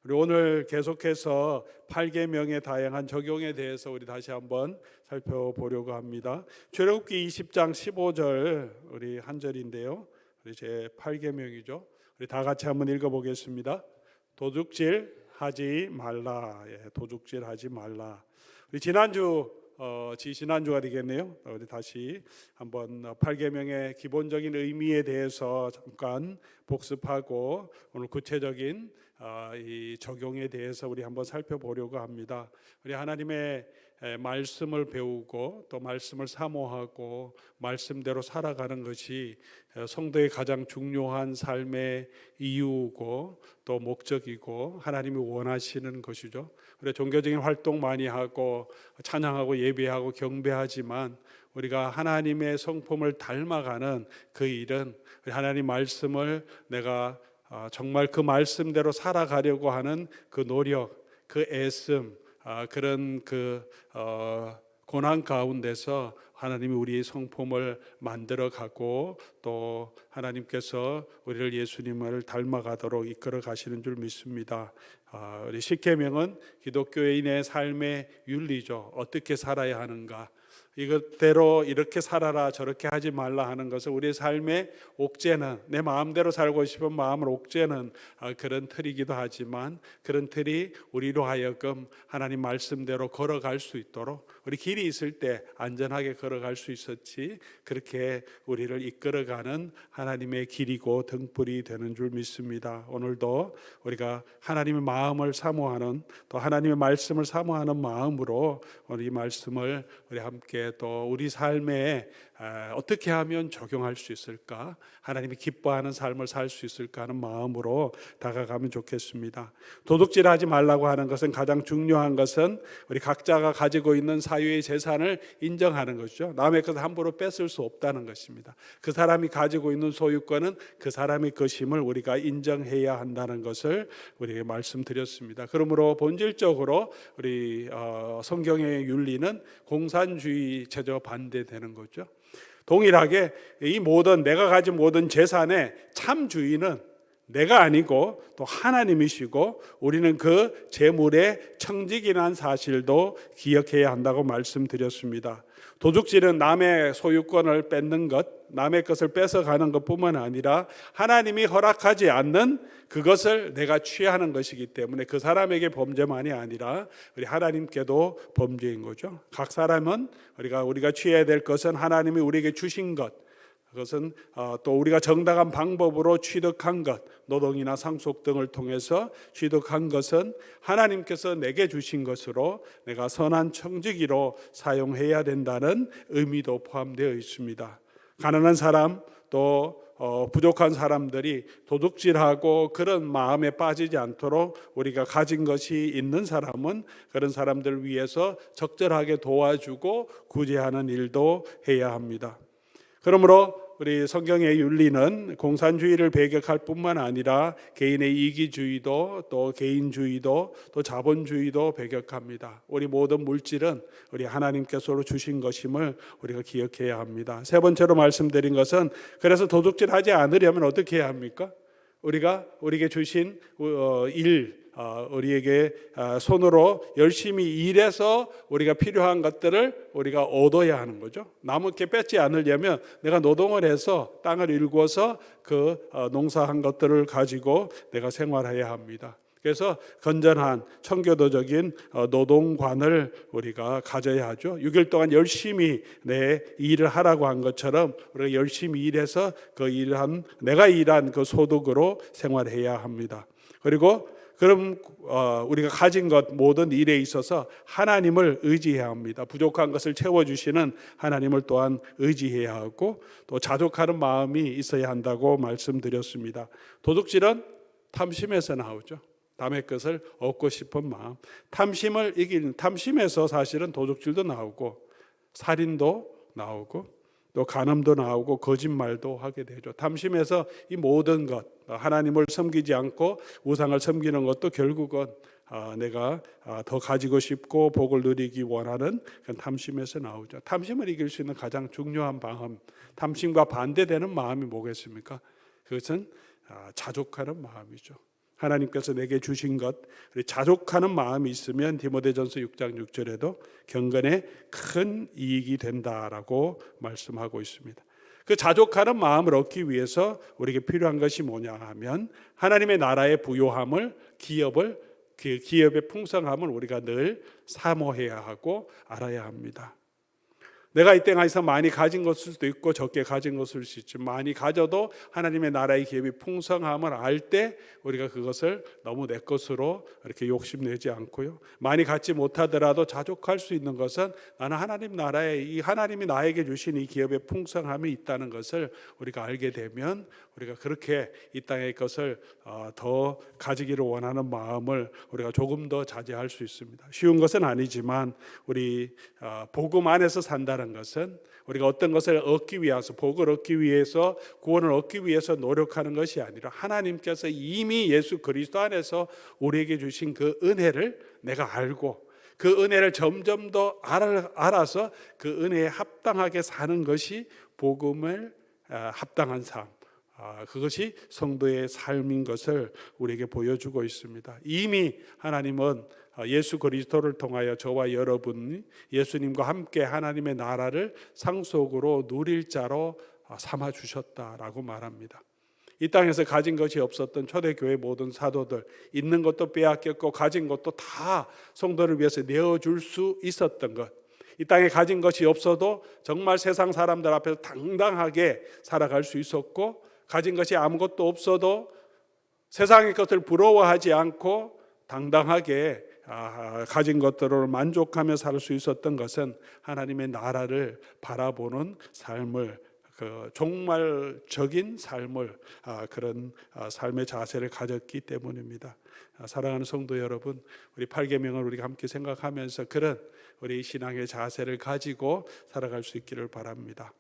우리 오늘 계속해서 8계명의 다양한 적용에 대해서 우리 다시 한번 살펴보려고 합니다. 출애굽기 20장 15절 우리 한 절인데요. 우리 제 8계명이죠. 우리 다 같이 한번 읽어보겠습니다. 도둑질 하지 말라. 도둑질 하지 말라. 우리 지난주가 되겠네요. 우리 다시 한번 8계명의 기본적인 의미에 대해서 잠깐 복습하고 오늘 구체적인 이 적용에 대해서 우리 한번 살펴보려고 합니다. 우리 하나님의 말씀을 배우고 또 말씀을 사모하고 말씀대로 살아가는 것이 성도의 가장 중요한 삶의 이유고 또 목적이고 하나님이 원하시는 것이죠. 우리 종교적인 활동 많이 하고 찬양하고 예배하고 경배하지만 우리가 하나님의 성품을 닮아가는 그 일은 하나님 말씀을 내가 정말 그 말씀대로 살아가려고 하는 그 노력, 그 애씀, 그런 고난 가운데서 하나님이 우리의 성품을 만들어가고 또 하나님께서 우리를 예수님을 닮아가도록 이끌어 가시는 줄 믿습니다. 우리 십계명은 기독교인의 삶의 윤리죠. 어떻게 살아야 하는가, 이것대로 이렇게 살아라 저렇게 하지 말라 하는 것은 우리의 삶의 옥죄는, 내 마음대로 살고 싶은 마음을 옥죄는 그런 틀이기도 하지만 그런 틀이 우리로 하여금 하나님 말씀대로 걸어갈 수 있도록, 우리 길이 있을 때 안전하게 걸어갈 수 있었지 그렇게 우리를 이끌어가는 하나님의 길이고 등불이 되는 줄 믿습니다. 오늘도 우리가 하나님의 마음을 사모하는, 또 하나님의 말씀을 사모하는 마음으로 우리 말씀을 우리 함께 또 우리 삶에 어떻게 하면 적용할 수 있을까, 하나님이 기뻐하는 삶을 살 수 있을까 하는 마음으로 다가가면 좋겠습니다. 도둑질하지 말라고 하는 것은 가장 중요한 것은 우리 각자가 가지고 있는 사유의 재산을 인정하는 것이죠. 남의 것을 함부로 뺏을 수 없다는 것입니다. 그 사람이 가지고 있는 소유권은 그 사람의 것임을 우리가 인정해야 한다는 것을 우리에게 말씀드렸습니다. 그러므로 본질적으로 우리 성경의 윤리는 공산주의 제도와 반대되는 거죠. 동일하게 이 모든, 내가 가진 모든 재산의 참 주인은 내가 아니고 또 하나님이시고 우리는 그 재물의 청지기라는 사실도 기억해야 한다고 말씀드렸습니다. 도둑질은 남의 소유권을 뺏는 것, 남의 것을 뺏어가는 것뿐만 아니라 하나님이 허락하지 않는 그것을 내가 취하는 것이기 때문에 그 사람에게 범죄만이 아니라 우리 하나님께도 범죄인 거죠. 각 사람은 우리가 취해야 될 것은 하나님이 우리에게 주신 것, 그것은 또 우리가 정당한 방법으로 취득한 것, 노동이나 상속 등을 통해서 취득한 것은 하나님께서 내게 주신 것으로 내가 선한 청지기로 사용해야 된다는 의미도 포함되어 있습니다. 가난한 사람, 또 부족한 사람들이 도둑질하고 그런 마음에 빠지지 않도록 우리가 가진 것이 있는 사람은 그런 사람들을 위해서 적절하게 도와주고 구제하는 일도 해야 합니다. 그러므로 우리 성경의 윤리는 공산주의를 배격할 뿐만 아니라 개인의 이기주의도 또 개인주의도 또 자본주의도 배격합니다. 우리 모든 물질은 우리 하나님께서 주신 것임을 우리가 기억해야 합니다. 세 번째로 말씀드린 것은, 그래서 도둑질하지 않으려면 어떻게 해야 합니까? 우리에게 주신 우리에게 손으로 열심히 일해서 우리가 필요한 것들을 우리가 얻어야 하는 거죠. 남에게 뺏지 않으려면 내가 노동을 해서 땅을 일궈서 그 농사한 것들을 가지고 내가 생활해야 합니다. 그래서 건전한 청교도적인 노동관을 우리가 가져야 하죠. 6일 동안 열심히 내 일을 하라고 한 것처럼 우리가 열심히 일해서 내가 일한 그 소득으로 생활해야 합니다. 그리고 우리가 가진 것 모든 일에 있어서 하나님을 의지해야 합니다. 부족한 것을 채워주시는 하나님을 또한 의지해야 하고 또 자족하는 마음이 있어야 한다고 말씀드렸습니다. 도둑질은 탐심에서 나오죠. 남의 것을 얻고 싶은 마음, 탐심을 이기는, 탐심에서 사실은 도둑질도 나오고 살인도 나오고 또 간음도 나오고 거짓말도 하게 되죠. 탐심에서 이 모든 것, 하나님을 섬기지 않고 우상을 섬기는 것도 결국은 내가 더 가지고 싶고 복을 누리기 원하는 그런 탐심에서 나오죠. 탐심을 이길 수 있는 가장 중요한 방법, 탐심과 반대되는 마음이 뭐겠습니까? 그것은 자족하는 마음이죠. 하나님께서 내게 주신 것, 자족하는 마음이 있으면 디모데전서 6장 6절에도 경건에 큰 이익이 된다라고 말씀하고 있습니다. 그 자족하는 마음을 얻기 위해서 우리에게 필요한 것이 뭐냐 하면 하나님의 나라의 부요함을, 기업의 풍성함을 우리가 늘 사모해야 하고 알아야 합니다. 내가 이 땅에서 많이 가진 것일 수도 있고 적게 가진 것일 수 있지만 많이 가져도 하나님의 나라의 기업이 풍성함을 알 때 우리가 그것을 너무 내 것으로 이렇게 욕심내지 않고요. 많이 갖지 못하더라도 자족할 수 있는 것은 나는 하나님 나라에 이 하나님이 나에게 주신 이 기업의 풍성함이 있다는 것을 우리가 알게 되면 우리가 그렇게 이 땅의 것을 더 가지기를 원하는 마음을 우리가 조금 더 자제할 수 있습니다. 쉬운 것은 아니지만 우리 복음 안에서 산다는 것은 우리가 어떤 것을 얻기 위해서, 복을 얻기 위해서, 구원을 얻기 위해서 노력하는 것이 아니라 하나님께서 이미 예수 그리스도 안에서 우리에게 주신 그 은혜를 내가 알고 그 은혜를 점점 더 알아서 그 은혜에 합당하게 사는 것이 복음을 합당한 삶, 그것이 성도의 삶인 것을 우리에게 보여주고 있습니다. 이미 하나님은 예수 그리스도를 통하여 저와 여러분이 예수님과 함께 하나님의 나라를 상속으로 누릴 자로 삼아 주셨다라고 말합니다. 이 땅에서 가진 것이 없었던 초대교회 모든 사도들, 있는 것도 빼앗겼고 가진 것도 다 성도를 위해서 내어줄 수 있었던 것, 이 땅에 가진 것이 없어도 정말 세상 사람들 앞에서 당당하게 살아갈 수 있었고, 가진 것이 아무것도 없어도 세상의 것을 부러워하지 않고 당당하게 가진 것들을 만족하며 살 수 있었던 것은 하나님의 나라를 바라보는 삶을, 종말적인 삶을, 그런 삶의 자세를 가졌기 때문입니다. 사랑하는 성도 여러분, 우리 8계명을 우리가 함께 생각하면서 그런 우리 신앙의 자세를 가지고 살아갈 수 있기를 바랍니다.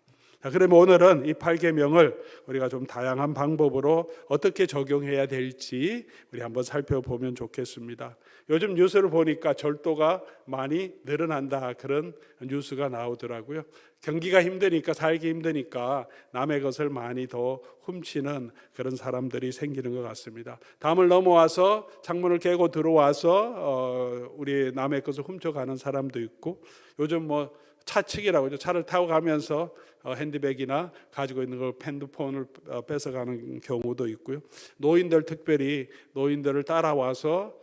그러면 오늘은 이 8계명을 우리가 좀 다양한 방법으로 어떻게 적용해야 될지 우리 한번 살펴보면 좋겠습니다. 요즘 뉴스를 보니까 절도가 많이 늘어난다, 그런 뉴스가 나오더라고요. 경기가 힘드니까, 살기 힘드니까 남의 것을 많이 더 훔치는 그런 사람들이 생기는 것 같습니다. 담을 넘어와서 창문을 깨고 들어와서 우리 남의 것을 훔쳐가는 사람도 있고, 요즘 뭐 차측이라고 하죠. 차를 타고 가면서 핸드백이나 가지고 있는 걸, 핸드폰을 뺏어가는 경우도 있고요. 노인들, 특별히 노인들을 따라와서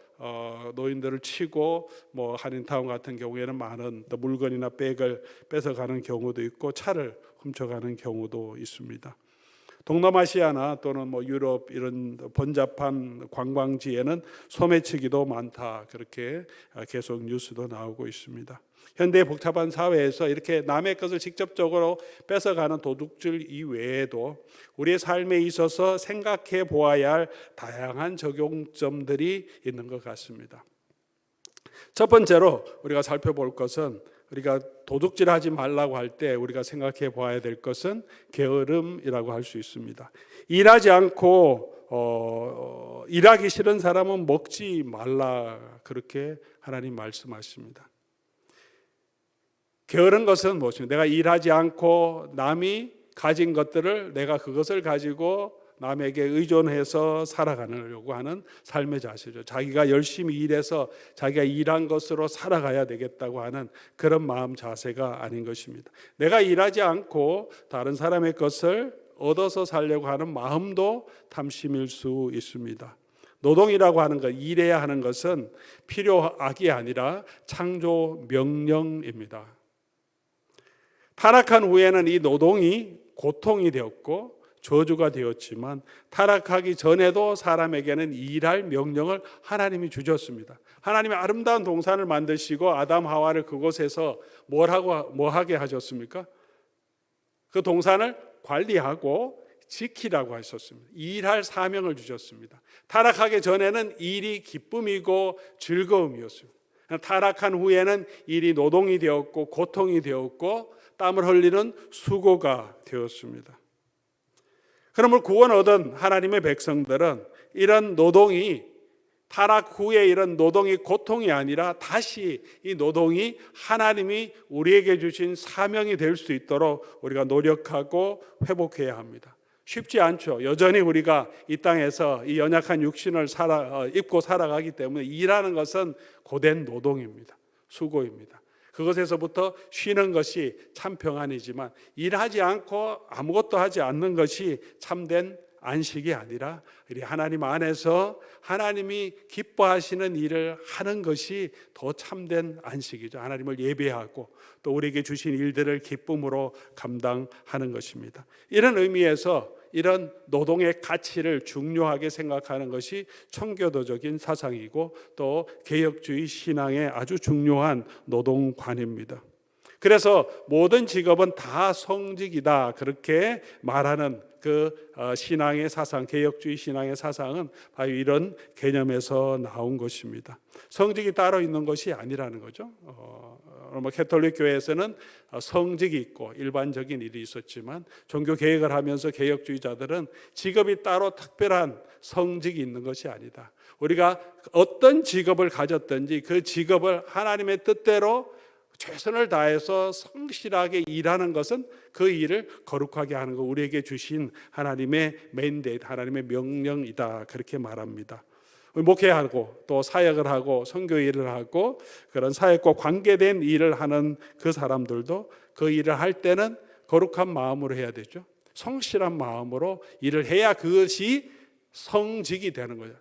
노인들을 치고 뭐 한인타운 같은 경우에는 많은 또 물건이나 백을 뺏어가는 경우도 있고 차를 훔쳐가는 경우도 있습니다. 동남아시아나 또는 뭐 유럽 이런 번잡한 관광지에는 소매치기도 많다, 그렇게 계속 뉴스도 나오고 있습니다. 현대의 복잡한 사회에서 이렇게 남의 것을 직접적으로 뺏어가는 도둑질 이외에도 우리의 삶에 있어서 생각해 보아야 할 다양한 적용점들이 있는 것 같습니다. 첫 번째로 우리가 살펴볼 것은, 우리가 도둑질하지 말라고 할 때 우리가 생각해 봐야 될 것은 게으름이라고 할 수 있습니다. 일하지 않고 일하기 싫은 사람은 먹지 말라, 그렇게 하나님 말씀하십니다. 게으른 것은 무엇입니까? 내가 일하지 않고 남이 가진 것들을 내가 그것을 가지고 남에게 의존해서 살아가려고 하는 삶의 자세죠. 자기가 열심히 일해서 자기가 일한 것으로 살아가야 되겠다고 하는 그런 마음 자세가 아닌 것입니다. 내가 일하지 않고 다른 사람의 것을 얻어서 살려고 하는 마음도 탐심일 수 있습니다. 노동이라고 하는 것, 일해야 하는 것은 필요악이 아니라 창조 명령입니다. 타락한 후에는 이 노동이 고통이 되었고 저주가 되었지만, 타락하기 전에도 사람에게는 일할 명령을 하나님이 주셨습니다. 하나님이 아름다운 동산을 만드시고 아담 하와를 그곳에서 뭐 하게 하셨습니까? 그 동산을 관리하고 지키라고 하셨습니다. 일할 사명을 주셨습니다. 타락하기 전에는 일이 기쁨이고 즐거움이었습니다. 타락한 후에는 일이 노동이 되었고 고통이 되었고 땀을 흘리는 수고가 되었습니다. 그러므로 구원 얻은 하나님의 백성들은 이런 노동이, 타락 후에 이런 노동이 고통이 아니라 다시 이 노동이 하나님이 우리에게 주신 사명이 될 수 있도록 우리가 노력하고 회복해야 합니다. 쉽지 않죠. 여전히 우리가 이 땅에서 이 연약한 육신을 입고 살아가기 때문에 일하는 것은 고된 노동입니다. 수고입니다. 그것에서부터 쉬는 것이 참 평안이지만 일하지 않고 아무것도 하지 않는 것이 참된 안식이 아니라 우리 하나님 안에서 하나님이 기뻐하시는 일을 하는 것이 더 참된 안식이죠. 하나님을 예배하고 또 우리에게 주신 일들을 기쁨으로 감당하는 것입니다. 이런 의미에서 이런 노동의 가치를 중요하게 생각하는 것이 청교도적인 사상이고 또 개혁주의 신앙의 아주 중요한 노동관입니다. 그래서 모든 직업은 다 성직이다 그렇게 말하는 그 신앙의 사상, 개혁주의 신앙의 사상은 바로 이런 개념에서 나온 것입니다. 성직이 따로 있는 것이 아니라는 거죠. 캐톨릭 교회에서는 성직이 있고 일반적인 일이 있었지만 종교 개혁을 하면서 개혁주의자들은 직업이 따로 특별한 성직이 있는 것이 아니다. 우리가 어떤 직업을 가졌든지 그 직업을 하나님의 뜻대로 최선을 다해서 성실하게 일하는 것은 그 일을 거룩하게 하는 것, 우리에게 주신 하나님의 맨데이트, 하나님의 명령이다 그렇게 말합니다. 목회하고 또 사역을 하고 선교 일을 하고 그런 사역과 관계된 일을 하는 그 사람들도 그 일을 할 때는 거룩한 마음으로 해야 되죠. 성실한 마음으로 일을 해야 그것이 성직이 되는 거죠.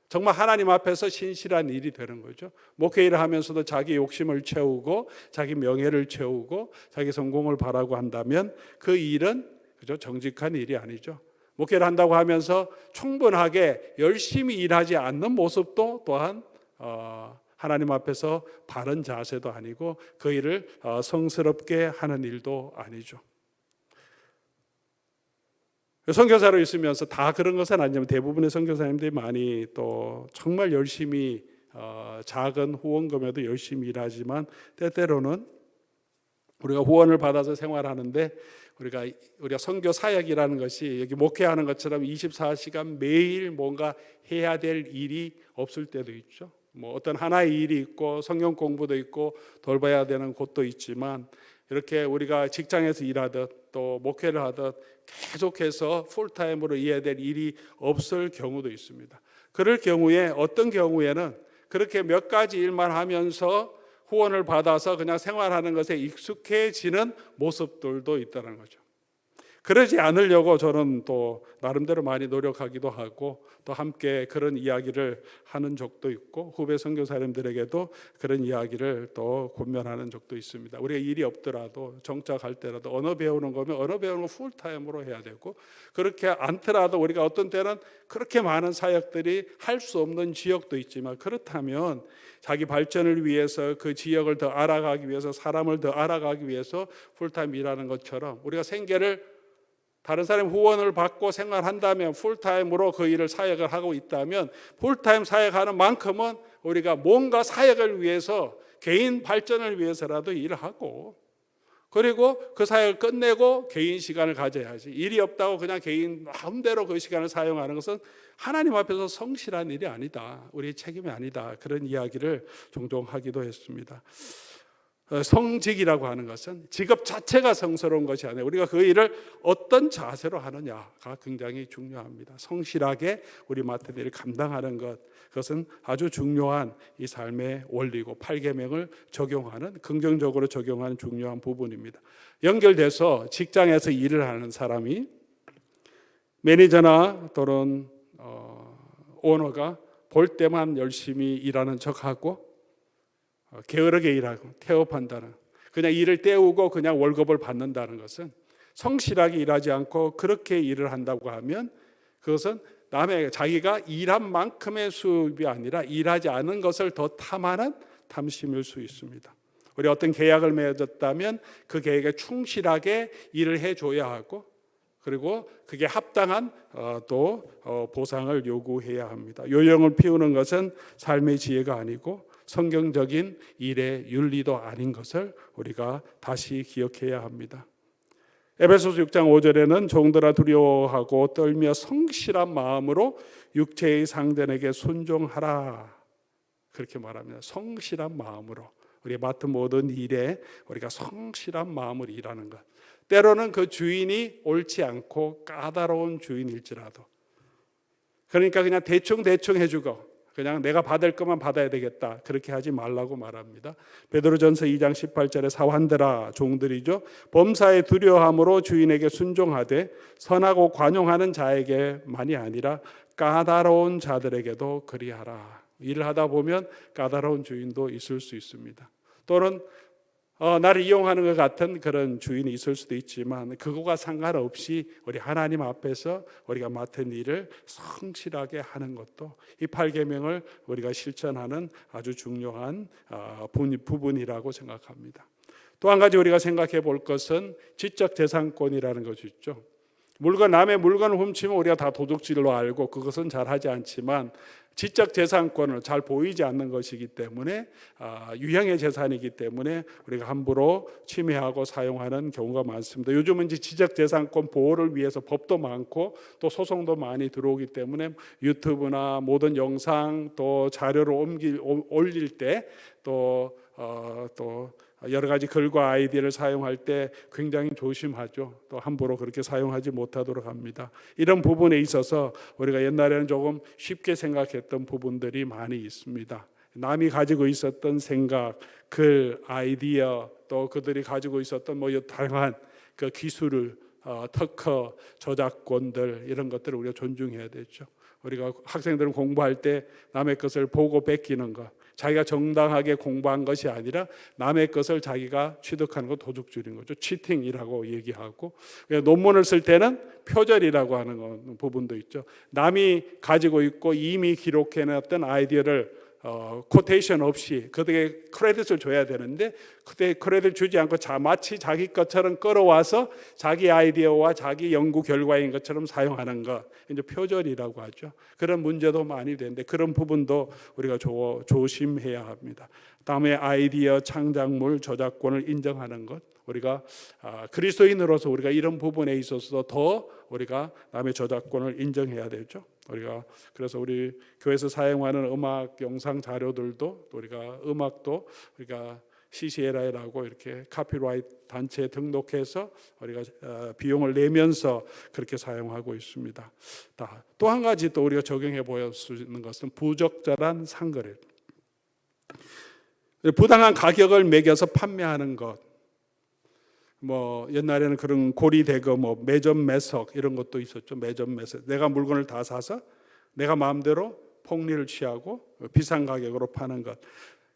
정말 하나님 앞에서 신실한 일이 되는 거죠. 목회 일을 하면서도 자기 욕심을 채우고 자기 명예를 채우고 자기 성공을 바라고 한다면 그 일은 그죠? 정직한 일이 아니죠. 목회를 한다고 하면서 충분하게 열심히 일하지 않는 모습도 또한 하나님 앞에서 바른 자세도 아니고 그 일을 성스럽게 하는 일도 아니죠. 선교사로 있으면서 다 그런 것은 아니지만 대부분의 선교사님들이 많이 또 정말 열심히 작은 후원금에도 열심히 일하지만 때때로는 우리가 후원을 받아서 생활하는데 우리가 선교 사역이라는 것이 여기 목회하는 것처럼 24시간 매일 뭔가 해야 될 일이 없을 때도 있죠. 뭐 어떤 하나의 일이 있고 성경 공부도 있고 돌봐야 되는 곳도 있지만 이렇게 우리가 직장에서 일하듯 또 목회를 하듯 계속해서 풀타임으로 해야 될 일이 없을 경우도 있습니다. 그럴 경우에 어떤 경우에는 그렇게 몇 가지 일만 하면서 후원을 받아서 그냥 생활하는 것에 익숙해지는 모습들도 있다는 거죠. 그러지 않으려고 저는 또 나름대로 많이 노력하기도 하고 또 함께 그런 이야기를 하는 적도 있고 후배 선교사님들에게도 그런 이야기를 또 권면하는 적도 있습니다. 우리가 일이 없더라도 정착할 때라도 언어 배우는 거면 언어 배우는 거 풀타임으로 해야 되고 그렇게 않더라도 우리가 어떤 때는 그렇게 많은 사역들이 할 수 없는 지역도 있지만 그렇다면 자기 발전을 위해서 그 지역을 더 알아가기 위해서 사람을 더 알아가기 위해서 풀타임 일하는 것처럼 우리가 생계를 다른 사람 후원을 받고 생활한다면 풀타임으로 그 일을 사역을 하고 있다면 풀타임 사역하는 만큼은 우리가 뭔가 사역을 위해서 개인 발전을 위해서라도 일을 하고 그리고 그 사역을 끝내고 개인 시간을 가져야지. 일이 없다고 그냥 개인 마음대로 그 시간을 사용하는 것은 하나님 앞에서 성실한 일이 아니다. 우리의 책임이 아니다. 그런 이야기를 종종 하기도 했습니다. 성직이라고 하는 것은 직업 자체가 성스러운 것이 아니라 우리가 그 일을 어떤 자세로 하느냐가 굉장히 중요합니다. 성실하게 우리 맡은 일을 감당하는 것, 그것은 아주 중요한 이 삶의 원리고 8계명을 적용하는, 긍정적으로 적용하는 중요한 부분입니다. 연결돼서 직장에서 일을 하는 사람이 매니저나 또는 오너가 볼 때만 열심히 일하는 척하고 게으르게 일하고 태업한다는, 그냥 일을 때우고 그냥 월급을 받는다는 것은 성실하게 일하지 않고 그렇게 일을 한다고 하면 그것은 남의 자기가 일한 만큼의 수입이 아니라 일하지 않은 것을 더 탐하는 탐심일 수 있습니다. 우리 어떤 계약을 맺었다면 그 계약에 충실하게 일을 해줘야 하고 그리고 그게 합당한 또 보상을 요구해야 합니다. 요령을 피우는 것은 삶의 지혜가 아니고 성경적인 일의 윤리도 아닌 것을 우리가 다시 기억해야 합니다. 에베소서 6장 5절에는 종들아 두려워하고 떨며 성실한 마음으로 육체의 상전에게 순종하라 그렇게 말합니다. 성실한 마음으로 우리 맡은 모든 일에 우리가 성실한 마음으로 일하는 것. 때로는 그 주인이 옳지 않고 까다로운 주인일지라도, 그러니까 그냥 대충 해주고 그냥 내가 받을 것만 받아야 되겠다, 그렇게 하지 말라고 말합니다. 베드로전서 2장 18절에 사환들아, 종들이죠, 범사에 두려워함으로 주인에게 순종하되 선하고 관용하는 자에게만이 아니라 까다로운 자들에게도 그리하라. 일을 하다 보면 까다로운 주인도 있을 수 있습니다. 또는 나를 이용하는 것 같은 그런 주인이 있을 수도 있지만, 그거와 상관없이 우리 하나님 앞에서 우리가 맡은 일을 성실하게 하는 것도 이 8계명을 우리가 실천하는 아주 중요한 부분이라고 생각합니다. 또 한 가지 우리가 생각해 볼 것은 지적재산권이라는 것이 있죠. 남의 물건을 훔치면 우리가 다 도둑질로 알고 그것은 잘하지 않지만, 지적재산권을 잘 보이지 않는 것이기 때문에, 유형의 재산이기 때문에 우리가 함부로 침해하고 사용하는 경우가 많습니다. 요즘은 이제 지적재산권 보호를 위해서 법도 많고 또 소송도 많이 들어오기 때문에 유튜브나 모든 영상 또 자료를 올릴 때 또 여러 가지 글과 아이디어를 사용할 때 굉장히 조심하죠. 또 함부로 그렇게 사용하지 못하도록 합니다. 이런 부분에 있어서 우리가 옛날에는 조금 쉽게 생각했던 부분들이 많이 있습니다. 남이 가지고 있었던 생각, 글, 아이디어, 또 그들이 가지고 있었던 다양한 그 기술을, 특허, 저작권들, 이런 것들을 우리가 존중해야 되죠. 우리가 학생들은 공부할 때 남의 것을 보고 베끼는 것, 자기가 정당하게 공부한 것이 아니라 남의 것을 자기가 취득하는 것, 도둑질인 거죠. 치팅이라고 얘기하고, 논문을 쓸 때는 표절이라고 하는 부분도 있죠. 남이 가지고 있고 이미 기록해놨던 아이디어를 코테이션 없이 그들에게 크레딧을 줘야 되는데, 그때 크레딧 주지 않고 마치 자기 것처럼 끌어와서 자기 아이디어와 자기 연구 결과인 것처럼 사용하는 것, 이제 표절이라고 하죠. 그런 문제도 많이 되는데, 그런 부분도 우리가 조심해야 합니다. 다음에 아이디어, 창작물, 저작권을 인정하는 것, 우리가 그리스도인으로서 우리가 이런 부분에 있어서 더 우리가 남의 저작권을 인정해야 되죠. 그래서 우리 교회에서 사용하는 음악 영상 자료들도, 우리가 음악도 우리가 CCLI라고 이렇게 카피라이트 단체에 등록해서 우리가 비용을 내면서 그렇게 사용하고 있습니다. 또 한 가지 또 우리가 적용해 볼 수 있는 것은 부적절한 상거래, 부당한 가격을 매겨서 판매하는 것. 옛날에는 그런 고리대금, 매점 매석 이런 것도 있었죠. 매점 매석, 내가 물건을 다 사서 내가 마음대로 폭리를 취하고 비싼 가격으로 파는 것.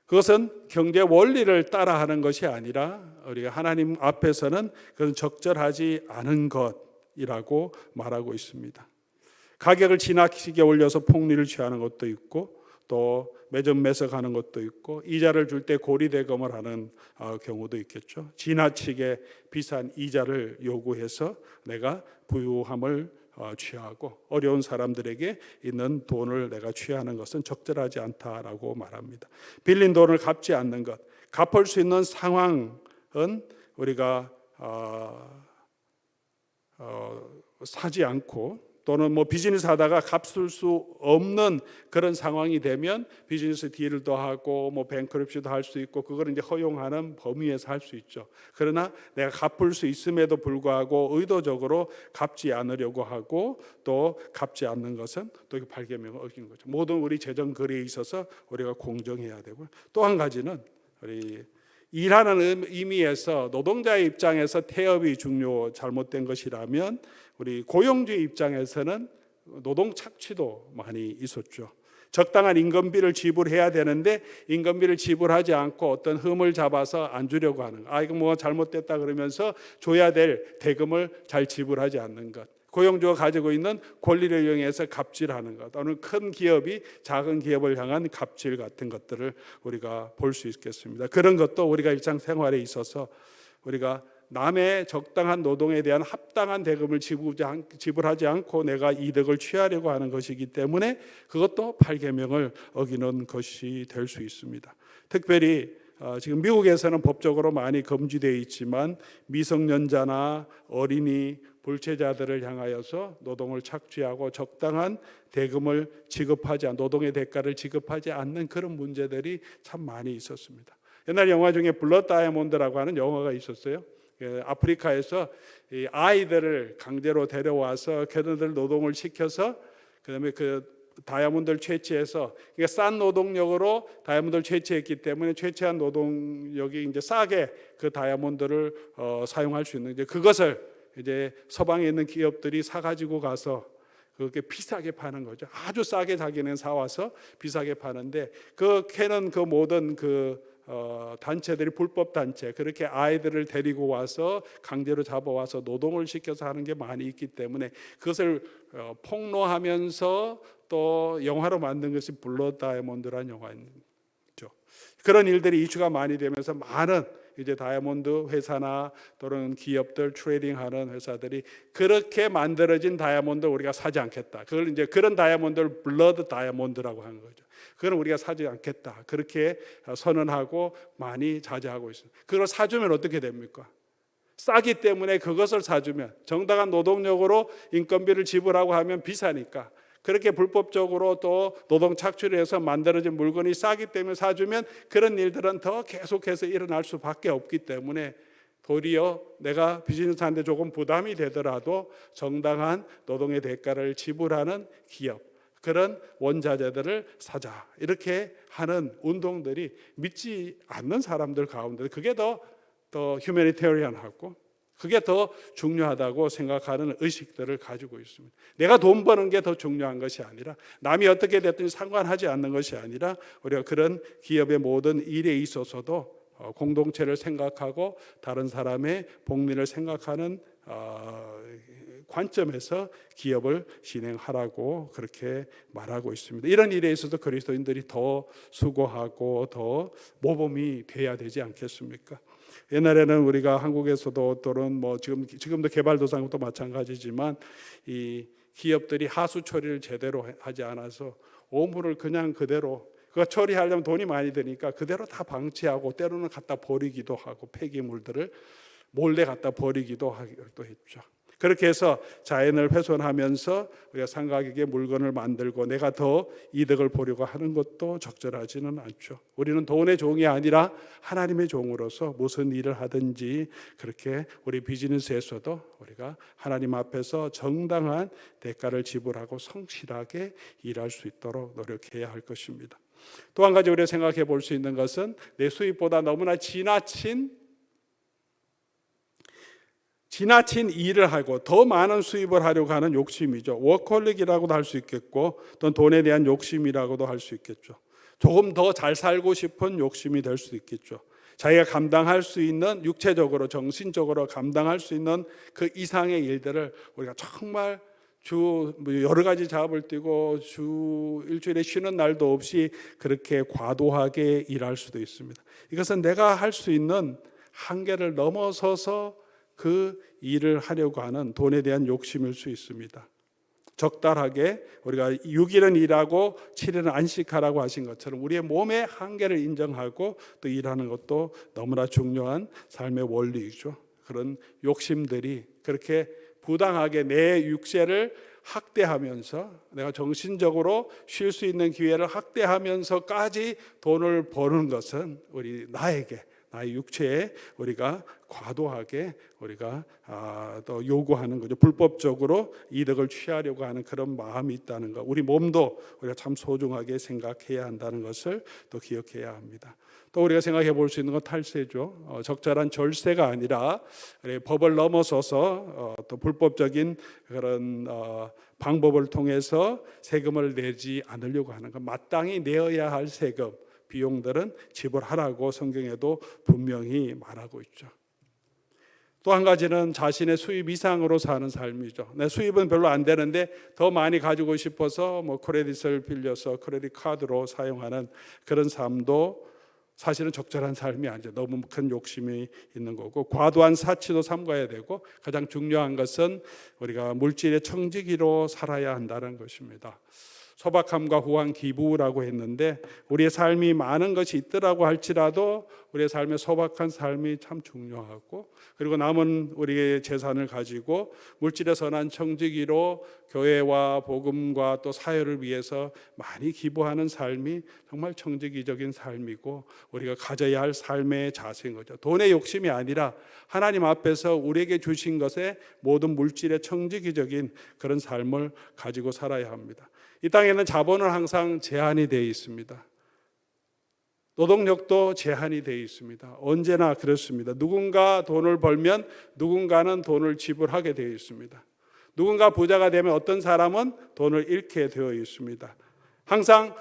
그것은 경제 원리를 따라하는 것이 아니라 우리가 하나님 앞에서는 그건 적절하지 않은 것이라고 말하고 있습니다. 가격을 지나치게 올려서 폭리를 취하는 것도 있고, 또 매점 매석하는 것도 있고, 이자를 줄 때 고리대금을 하는 경우도 있겠죠. 지나치게 비싼 이자를 요구해서 내가 부유함을 취하고 어려운 사람들에게 있는 돈을 내가 취하는 것은 적절하지 않다라고 말합니다. 빌린 돈을 갚지 않는 것, 갚을 수 있는 상황은 우리가 사지 않고, 또는 비즈니스 하다가 갚을 수 없는 그런 상황이 되면 비즈니스 딜도 하고 뱅크럽시도 할 수 있고, 그걸 이제 허용하는 범위에서 할 수 있죠. 그러나 내가 갚을 수 있음에도 불구하고 의도적으로 갚지 않으려고 하고 또 갚지 않는 것은 또 8계명을 어긴 거죠. 모든 우리 재정 거래에 있어서 우리가 공정해야 되고요. 또 한 가지는 우리 일하는 의미에서 노동자의 입장에서 태업이 잘못된 것이라면, 우리 고용주의 입장에서는 노동 착취도 많이 있었죠. 적당한 임금비를 지불해야 되는데 임금비를 지불하지 않고 어떤 흠을 잡아서 안 주려고 하는 것, 이거 잘못됐다 그러면서 줘야 될 대금을 잘 지불하지 않는 것, 고용주가 가지고 있는 권리를 이용해서 갑질하는 것, 또는 큰 기업이 작은 기업을 향한 갑질 같은 것들을 우리가 볼 수 있겠습니다. 그런 것도 우리가 일상생활에 있어서 우리가 남의 적당한 노동에 대한 합당한 대금을 지불하지 않고 내가 이득을 취하려고 하는 것이기 때문에 그것도 8계명을 어기는 것이 될 수 있습니다. 특별히 지금 미국에서는 법적으로 많이 금지되어 있지만, 미성년자나 어린이, 불체자들을 향하여서 노동을 착취하고 적당한 대금을 노동의 대가를 지급하지 않는 그런 문제들이 참 많이 있었습니다. 옛날 영화 중에 블러드 다이아몬드라고 하는 영화가 있었어요. 아프리카에서 이 아이들을 강제로 데려와서 걔네들 노동을 시켜서 그다음에 그 다이아몬드를 채취해서, 그러니까 싼 노동력으로 다이아몬드를 채취했기 때문에 채취한 노동력이 이제 싸게 그 다이아몬드를 사용할 수 있는, 이제 그것을 이제 서방에 있는 기업들이 사 가지고 가서 그렇게 비싸게 파는 거죠. 아주 싸게 자기는 사와서 비싸게 파는데, 그 캐는 그 모든 그 단체들이 불법 단체, 그렇게 아이들을 데리고 와서 강제로 잡아와서 노동을 시켜서 하는 게 많이 있기 때문에 그것을 폭로하면서 또 영화로 만든 것이 블러드 다이아몬드라는 영화죠. 그런 일들이 이슈가 많이 되면서 많은 이제 다이아몬드 회사나 또는 기업들, 트레이딩하는 회사들이 그렇게 만들어진 다이아몬드 우리가 사지 않겠다. 그걸 이제 그런 다이아몬드를 블러드 다이아몬드라고 하는 거죠. 그건 우리가 사지 않겠다. 그렇게 선언하고 많이 자제하고 있습니다. 그걸 사주면 어떻게 됩니까? 싸기 때문에 그것을 사주면, 정당한 노동력으로 인건비를 지불하고 하면 비싸니까, 그렇게 불법적으로 또 노동 착취를 해서 만들어진 물건이 싸기 때문에 사주면 그런 일들은 더 계속해서 일어날 수밖에 없기 때문에 도리어 내가 비즈니스 하는데 조금 부담이 되더라도 정당한 노동의 대가를 지불하는 기업, 그런 원자재들을 사자, 이렇게 하는 운동들이 믿지 않는 사람들 가운데 그게 더 휴머니테리언하고 그게 더 중요하다고 생각하는 의식들을 가지고 있습니다. 내가 돈 버는 게 더 중요한 것이 아니라, 남이 어떻게 됐든지 상관하지 않는 것이 아니라, 우리가 그런 기업의 모든 일에 있어서도 공동체를 생각하고 다른 사람의 복리를 생각하는 관점에서 기업을 진행하라고 그렇게 말하고 있습니다. 이런 일에 있어서 그리스도인들이 더 수고하고 더 모범이 돼야 되지 않겠습니까? 옛날에는 우리가 한국에서도 또는 뭐 지금도 개발도상국도 마찬가지지만 이 기업들이 하수 처리를 제대로 하지 않아서 오물을 그냥 그대로, 그거 처리하려면 돈이 많이 드니까 그대로 다 방치하고 때로는 갖다 버리기도 하고 폐기물들을 몰래 갖다 버리기도 하기도 했죠. 그렇게 해서 자연을 훼손하면서 우리가 상가격의 물건을 만들고 내가 더 이득을 보려고 하는 것도 적절하지는 않죠. 우리는 돈의 종이 아니라 하나님의 종으로서 무슨 일을 하든지 그렇게 우리 비즈니스에서도 우리가 하나님 앞에서 정당한 대가를 지불하고 성실하게 일할 수 있도록 노력해야 할 것입니다. 또 한 가지 우리가 생각해 볼 수 있는 것은 내 수입보다 너무나 지나친 일을 하고 더 많은 수입을 하려고 하는 욕심이죠. 워커홀릭이라고도 할 수 있겠고, 또는 돈에 대한 욕심이라고도 할 수 있겠죠. 조금 더 잘 살고 싶은 욕심이 될 수도 있겠죠. 자기가 감당할 수 있는, 육체적으로 정신적으로 감당할 수 있는 그 이상의 일들을 우리가 정말 주 여러 가지 잡을 뛰고 주 일주일에 쉬는 날도 없이 그렇게 과도하게 일할 수도 있습니다. 이것은 내가 할 수 있는 한계를 넘어서서 그 일을 하려고 하는 돈에 대한 욕심일 수 있습니다. 적당하게 우리가 6일은 일하고 7일은 안식하라고 하신 것처럼 우리의 몸의 한계를 인정하고 또 일하는 것도 너무나 중요한 삶의 원리이죠. 그런 욕심들이 그렇게 부당하게 내 육체를 학대하면서 내가 정신적으로 쉴 수 있는 기회를 학대하면서까지 돈을 버는 것은 나의 육체에 우리가 과도하게 우리가 또 요구하는 거죠. 불법적으로 이득을 취하려고 하는 그런 마음이 있다는 것. 우리 몸도 우리가 참 소중하게 생각해야 한다는 것을 또 기억해야 합니다. 또 우리가 생각해 볼 수 있는 건 탈세죠. 적절한 절세가 아니라 법을 넘어서서 또 불법적인 그런 방법을 통해서 세금을 내지 않으려고 하는 것. 마땅히 내어야 할 세금, 비용들은 지불하라고 성경에도 분명히 말하고 있죠. 또 한 가지는 자신의 수입 이상으로 사는 삶이죠. 내 수입은 별로 안 되는데 더 많이 가지고 싶어서 크레딧을 빌려서 크레딧 카드로 사용하는 그런 삶도 사실은 적절한 삶이 아니죠. 너무 큰 욕심이 있는 거고, 과도한 사치도 삼가야 되고, 가장 중요한 것은 우리가 물질의 청지기로 살아야 한다는 것입니다. 소박함과 후한 기부라고 했는데 우리의 삶이 많은 것이 있더라고 할지라도 우리의 삶의 소박한 삶이 참 중요하고, 그리고 남은 우리의 재산을 가지고 물질의 선한 청지기로 교회와 복음과 또 사회를 위해서 많이 기부하는 삶이 정말 청지기적인 삶이고 우리가 가져야 할 삶의 자세인 거죠. 돈의 욕심이 아니라 하나님 앞에서 우리에게 주신 것에 모든 물질의 청지기적인 그런 삶을 가지고 살아야 합니다. 이 땅에는 자본은 항상 제한이 되어 있습니다. 노동력도 제한이 되어 있습니다. 언제나 그렇습니다. 누군가 돈을 벌면 누군가는 돈을 지불하게 되어 있습니다. 누군가 부자가 되면 어떤 사람은 돈을 잃게 되어 있습니다. 항상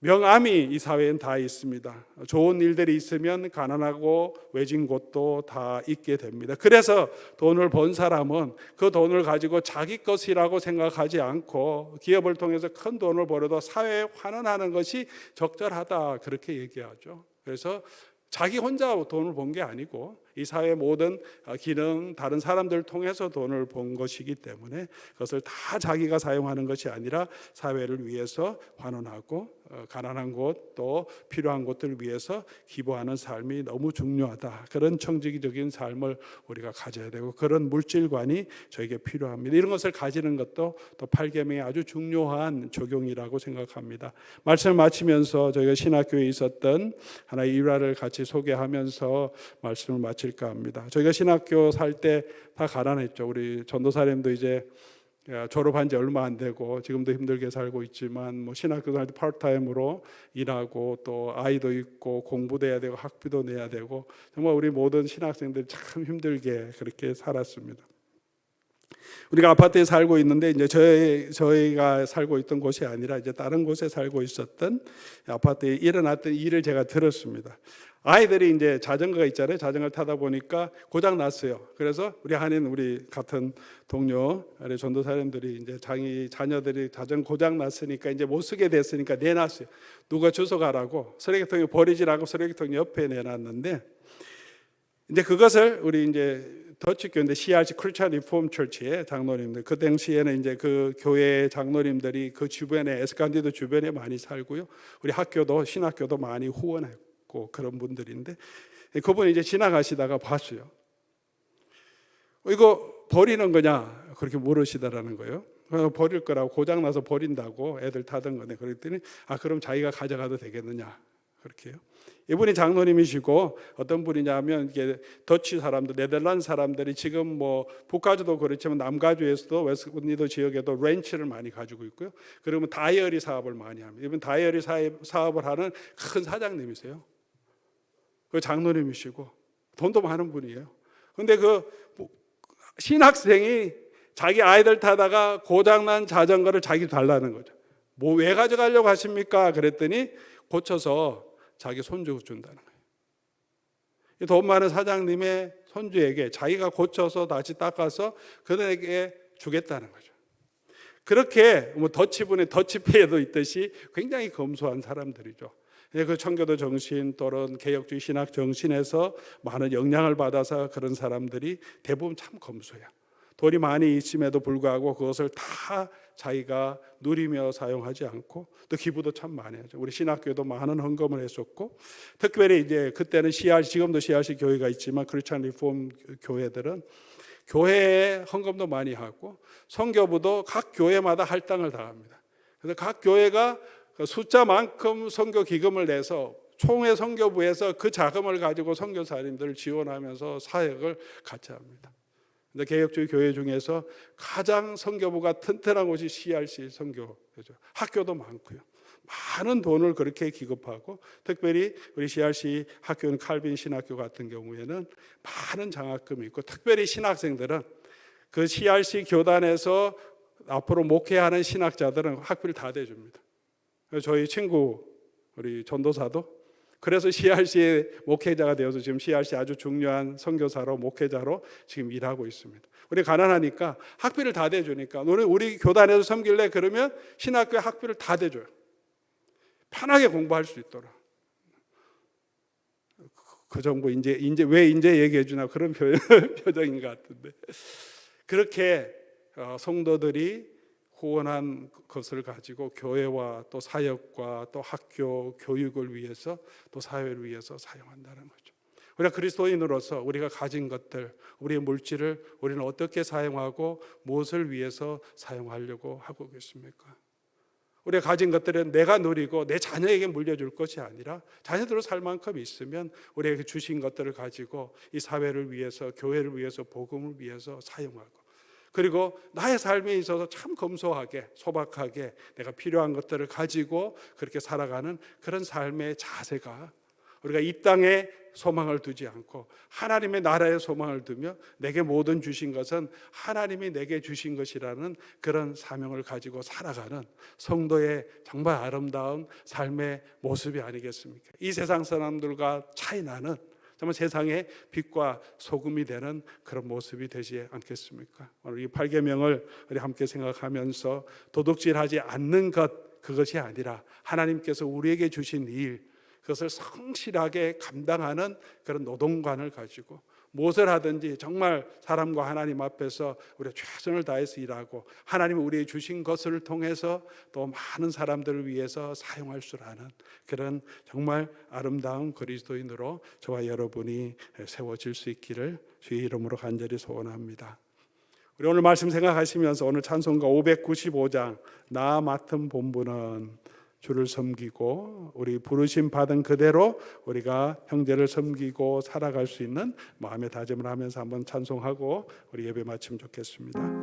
명암이 이 사회엔 다 있습니다. 좋은 일들이 있으면 가난하고 외진 곳도 다 있게 됩니다. 그래서 돈을 번 사람은 그 돈을 가지고 자기 것이라고 생각하지 않고 기업을 통해서 큰 돈을 벌어도 사회에 환원하는 것이 적절하다, 그렇게 얘기하죠. 그래서 자기 혼자 돈을 번 게 아니고 이 사회의 모든 기능, 다른 사람들을 통해서 돈을 번 것이기 때문에 그것을 다 자기가 사용하는 것이 아니라 사회를 위해서 환원하고 가난한 곳 또 필요한 곳들을 위해서 기부하는 삶이 너무 중요하다. 그런 청지기적인 삶을 우리가 가져야 되고 그런 물질관이 저에게 필요합니다. 이런 것을 가지는 것도 또 8계명의 아주 중요한 적용이라고 생각합니다. 말씀을 마치면서 저희가 신학교에 있었던 하나의 일화를 같이 소개하면서 말씀을 마칠까 합니다. 저희가 신학교 살 때 다 가난했죠. 우리 전도사님도 이제 졸업한 지 얼마 안 되고 지금도 힘들게 살고 있지만 뭐 신학교 다닐 때 파트타임으로 일하고 또 아이도 있고 공부도 해야 되고 학비도 내야 되고 정말 우리 모든 신학생들이 참 힘들게 그렇게 살았습니다. 우리가 아파트에 살고 있는데 이제 저희가 살고 있던 곳이 아니라 이제 다른 곳에 살고 있었던 아파트에 일어났던 일을 제가 들었습니다. 아이들이 이제 자전거가 있잖아요. 자전거를 타다 보니까 고장 났어요. 그래서 우리 한인 우리 같은 동료 전도사님들이 이제 자녀들이 자전거 고장 났으니까 이제 못 쓰게 됐으니까 내놨어요. 누가 주워 가라고 쓰레기통에 버리지라고 쓰레기통 옆에 내놨는데 이제 그것을 우리 이제 더치 교회인데 CRC 크리스천 리폼 처치의 장로님들, 그 당시에는 이제 그 교회 장로님들이 그 주변에 에스칸디도 주변에 많이 살고요. 우리 학교도 신학교도 많이 후원했고 그런 분들인데 그분이 이제 지나가시다가 봤어요. 이거 버리는 거냐 그렇게 물으시더라는 거예요. 버릴 거라고, 고장 나서 버린다고 애들 타던 건데, 그랬더니 그럼 자기가 가져가도 되겠느냐 그렇게요. 이분이 장로님이시고 어떤 분이냐면 이게 더치 사람들, 네덜란드 사람들이 지금 뭐 북가주도 그렇지만 남가주에서도 웨스트니도 지역에도 렌치를 많이 가지고 있고요. 그러면 다이어리 사업을 많이 합니다. 이분 다이어리 사업을 하는 큰 사장님이세요. 그 장로님이시고 돈도 많은 분이에요. 근데 그 신학생이 자기 아이들 타다가 고장난 자전거를 자기 달라는 거죠. 뭐 왜 가져가려고 하십니까? 그랬더니 고쳐서 자기 손주 준다는 거예요. 돈 많은 사장님의 손주에게 자기가 고쳐서 다시 닦아서 그들에게 주겠다는 거죠. 그렇게 뭐 더치분의 더치페이도 있듯이 굉장히 검소한 사람들이죠. 그 청교도 정신 또는 개혁주의 신학 정신에서 많은 영향을 받아서 그런 사람들이 대부분 참 검소해요. 돈이 많이 있음에도 불구하고 그것을 다 자기가 누리며 사용하지 않고 또 기부도 참 많이 하죠. 우리 신학교도 많은 헌금을 했었고, 특별히 이제 그때는 지금도 CRC 교회가 있지만 크리스천 리폼 교회들은 교회에 헌금도 많이 하고 선교부도 각 교회마다 할당을 다 합니다. 그래서 각 교회가 숫자만큼 선교 기금을 내서 총회 선교부에서 그 자금을 가지고 선교사님들을 지원하면서 사역을 같이 합니다. 개혁주의 교회 중에서 가장 선교부가 튼튼한 곳이 CRC 선교회죠. 학교도 많고요. 많은 돈을 그렇게 기급하고, 특별히 우리 CRC 학교는 칼빈 신학교 같은 경우에는 많은 장학금이 있고, 특별히 신학생들은 그 CRC 교단에서 앞으로 목회하는 신학자들은 학비를 다 대줍니다. 저희 친구 우리 전도사도 그래서 CRC의 목회자가 되어서 지금 CRC 아주 중요한 선교사로 목회자로 지금 일하고 있습니다. 우리 가난하니까 학비를 다 대주니까 우리 교단에서 섬길래 그러면 신학교에 학비를 다 대줘요. 편하게 공부할 수 있도록. 그 정도 이제 왜 얘기해 주나 그런 표정인 것 같은데, 그렇게 성도들이 후원한 것을 가지고 교회와 또 사역과 또 학교 교육을 위해서 또 사회를 위해서 사용한다는 거죠. 우리가 그리스도인으로서 우리가 가진 것들, 우리의 물질을 우리는 어떻게 사용하고 무엇을 위해서 사용하려고 하고 계십니까? 우리가 가진 것들은 내가 누리고 내 자녀에게 물려줄 것이 아니라 자녀들로 살 만큼 있으면 우리에게 주신 것들을 가지고 이 사회를 위해서, 교회를 위해서, 복음을 위해서 사용하고, 그리고 나의 삶에 있어서 참 검소하게, 소박하게 내가 필요한 것들을 가지고 그렇게 살아가는 그런 삶의 자세가, 우리가 이 땅에 소망을 두지 않고 하나님의 나라에 소망을 두며 내게 모든 주신 것은 하나님이 내게 주신 것이라는 그런 사명을 가지고 살아가는 성도의 정말 아름다운 삶의 모습이 아니겠습니까? 이 세상 사람들과 차이 나는 정말 세상의 빛과 소금이 되는 그런 모습이 되지 않겠습니까? 오늘 이 8계명을 우리 함께 생각하면서 도둑질하지 않는 것, 그것이 아니라 하나님께서 우리에게 주신 일, 그것을 성실하게 감당하는 그런 노동관을 가지고 무엇을 하든지 정말 사람과 하나님 앞에서 우리가 최선을 다해서 일하고 하나님이 우리에게 주신 것을 통해서 또 많은 사람들을 위해서 사용할 줄 아는 그런 정말 아름다운 그리스도인으로 저와 여러분이 세워질 수 있기를 주의 이름으로 간절히 소원합니다. 우리 오늘 말씀 생각하시면서 오늘 찬송가 595장 나 맡은 본분은 주를 섬기고 우리 부르심 받은 그대로 우리가 형제를 섬기고 살아갈 수 있는 마음의 다짐을 하면서 한번 찬송하고 우리 예배 마치면 좋겠습니다.